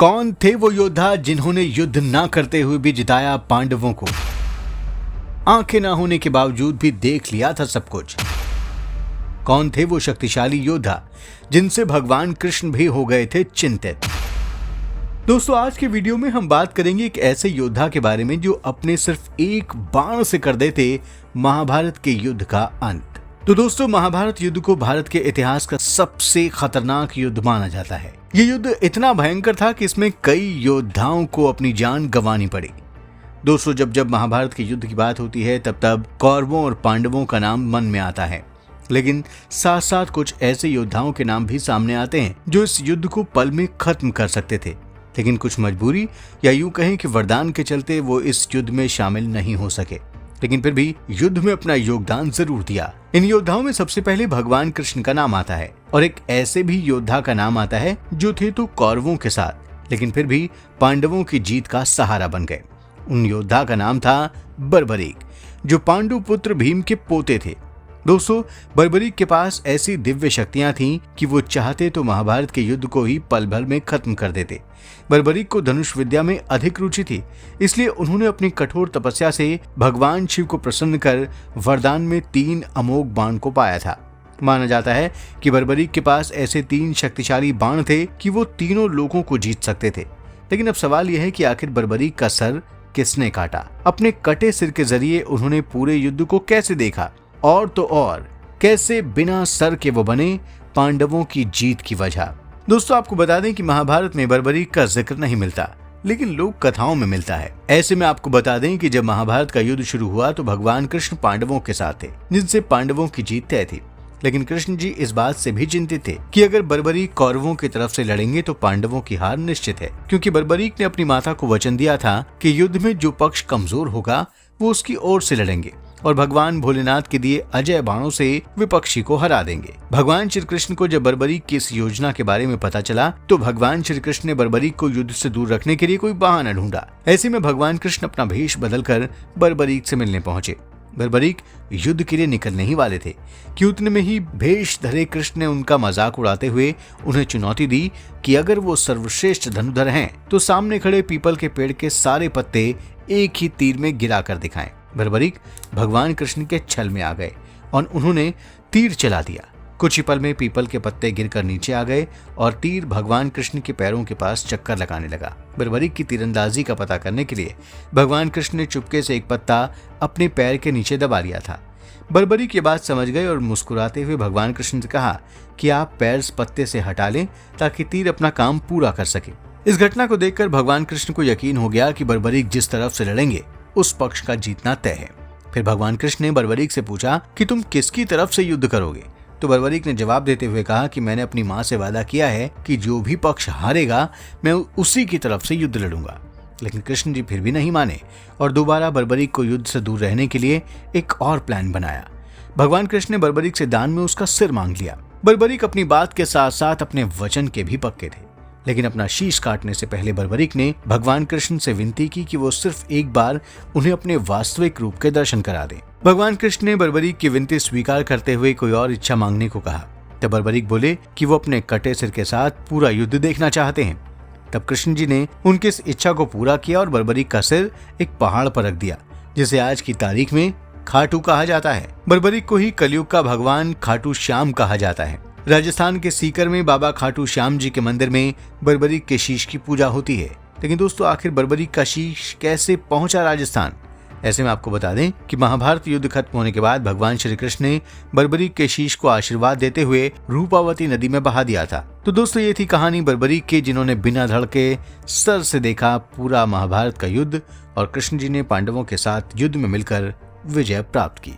कौन थे वो योद्धा जिन्होंने युद्ध ना करते हुए भी जिताया पांडवों को? आंखें ना होने के बावजूद भी देख लिया था सब कुछ। कौन थे वो शक्तिशाली योद्धा जिनसे भगवान कृष्ण भी हो गए थे चिंतित? दोस्तों, आज के वीडियो में हम बात करेंगे एक ऐसे योद्धा के बारे में जो अपने सिर्फ एक बाण से कर देते महाभारत के युद्ध का अंत। तो दोस्तों, महाभारत युद्ध को भारत के इतिहास का सबसे खतरनाक युद्ध माना जाता है। ये युद्ध इतना भयंकर था कि इसमें कई योद्धाओं को अपनी जान गंवानी पड़ी। दोस्तों, जब महाभारत के युद्ध की बात होती है तब कौरवों और पांडवों का नाम मन में आता है, लेकिन साथ साथ कुछ ऐसे योद्धाओं के नाम भी सामने आते हैं जो इस युद्ध को पल में खत्म कर सकते थे, लेकिन कुछ मजबूरी या यूं कहें कि वरदान के चलते वो इस युद्ध में शामिल नहीं हो सके, लेकिन फिर भी युद्ध में अपना योगदान जरूर दिया। इन योद्धाओं में सबसे पहले भगवान कृष्ण का नाम आता है और एक ऐसे भी योद्धा का नाम आता है जो थे तो कौरवों के साथ, लेकिन फिर भी पांडवों की जीत का सहारा बन गए। उन योद्धा का नाम था बर्बरीक, जो पांडु पुत्र भीम के पोते थे। दोस्तों, बर्बरीक के पास ऐसी दिव्य शक्तियां थीं कि वो चाहते तो महाभारत के युद्ध को ही पल भर में खत्म कर देते। बर्बरीक को धनुष विद्या में अधिक रुचि थी, इसलिए उन्होंने अपनी कठोर तपस्या से भगवान शिव को प्रसन्न कर वरदान में 3 अमोघ बाण को पाया था। माना जाता है कि बर्बरीक के पास ऐसे 3 शक्तिशाली बाण थे कि वो तीनों लोगों को जीत सकते थे। लेकिन अब सवाल यह है कि आखिर बर्बरीक का सर किसने काटा? अपने कटे सिर के जरिए उन्होंने पूरे युद्ध को कैसे देखा और तो और कैसे बिना सर के वो बने पांडवों की जीत की वजह? दोस्तों, आपको बता दें कि महाभारत में बर्बरीक का जिक्र नहीं मिलता, लेकिन लोक कथाओं में मिलता है। ऐसे में आपको बता दें कि जब महाभारत का युद्ध शुरू हुआ तो भगवान कृष्ण पांडवों के साथ थे, जिनसे पांडवों की जीत तय थी। लेकिन कृष्ण जी इस बात से भी चिंतित थे कि अगर बर्बरीक कौरवों की तरफ से लड़ेंगे तो पांडवों की हार निश्चित है, क्योंकि बर्बरीक ने अपनी माता को वचन दिया था कि युद्ध में जो पक्ष कमजोर होगा वो उसकी ओर से लड़ेंगे और भगवान भोलेनाथ के दिए अजय बाणों से विपक्षी को हरा देंगे। भगवान श्री कृष्ण को जब बर्बरीक की इस योजना के बारे में पता चला तो भगवान श्री कृष्ण ने बर्बरीक को युद्ध से दूर रखने के लिए कोई बहाना ढूंढा। ऐसे में भगवान कृष्ण अपना भेष बदलकर बर्बरीक से मिलने पहुंचे। बर्बरीक युद्ध के लिए निकलने ही वाले थे कि उतने में ही भेष धरे कृष्ण ने उनका मजाक उड़ाते हुए उन्हें चुनौती दी कि अगर वो सर्वश्रेष्ठ धनुधर हैं तो सामने खड़े पीपल के पेड़ के सारे पत्ते एक ही तीर में गिरा कर दिखाएं। बर्बरीक भगवान कृष्ण के छल में आ गए और उन्होंने तीर चला दिया। कुछ ही पल में पीपल के पत्ते गिरकर नीचे आ गए और तीर भगवान कृष्ण के पैरों के पास चक्कर लगाने लगा। बर्बरीक की तीरंदाजी का पता करने के लिए भगवान कृष्ण ने चुपके से एक पत्ता अपने पैर के नीचे दबा लिया था। बर्बरीक ये बात समझ गए और मुस्कुराते हुए भगवान कृष्ण से कहा कि आप पैर इस पत्ते से हटा लें ताकि तीर अपना काम पूरा कर सके। इस घटना को देखकर भगवान कृष्ण को यकीन हो गया कि बर्बरीक जिस तरफ से लड़ेंगे उस पक्ष का जीतना तय है। फिर भगवान कृष्ण ने बर्बरीक से पूछा कि तुम किसकी तरफ से युद्ध करोगे? तो बर्बरीक ने जवाब देते हुए कहा कि मैंने अपनी माँ से वादा किया है कि जो भी पक्ष हारेगा मैं उसी की तरफ से युद्ध लड़ूंगा। लेकिन कृष्ण जी फिर भी नहीं माने और दोबारा बर्बरीक को युद्ध से दूर रहने के लिए एक और प्लान बनाया। भगवान कृष्ण ने बर्बरीक से दान में उसका सिर मांग लिया। बर्बरीक अपनी बात के साथ साथ अपने वचन के भी पक्के थे, लेकिन अपना शीश काटने से पहले बर्बरीक ने भगवान कृष्ण से विनती की कि वो सिर्फ एक बार उन्हें अपने वास्तविक रूप के दर्शन करा दें। भगवान कृष्ण ने बर्बरीक की विनती स्वीकार करते हुए कोई और इच्छा मांगने को कहा। तब बर्बरीक बोले कि वो अपने कटे सिर के साथ पूरा युद्ध देखना चाहते हैं। तब कृष्ण जी ने उनकी इस इच्छा को पूरा किया और बर्बरीक का सिर एक पहाड़ पर रख दिया, जिसे आज की तारीख में खाटू कहा जाता है। बर्बरीक को ही कलयुग का भगवान खाटू श्याम कहा जाता है। राजस्थान के सीकर में बाबा खाटू श्याम जी के मंदिर में बर्बरीक के शीश की पूजा होती है। लेकिन दोस्तों, आखिर बर्बरीक का शीश कैसे पहुंचा राजस्थान? ऐसे में आपको बता दें कि महाभारत युद्ध खत्म होने के बाद भगवान श्री कृष्ण ने बर्बरीक के शीश को आशीर्वाद देते हुए रूपावती नदी में बहा दिया था। तो दोस्तों, ये थी कहानी बर्बरीक की, जिन्होंने बिना धड़ के सर से देखा पूरा महाभारत का युद्ध और कृष्ण जी ने पांडवों के साथ युद्ध में मिलकर विजय प्राप्त की।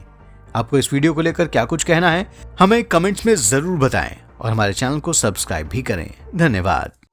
आपको इस वीडियो को लेकर क्या कुछ कहना है हमें कमेंट्स में जरूर बताएं और हमारे चैनल को सब्सक्राइब भी करें। धन्यवाद।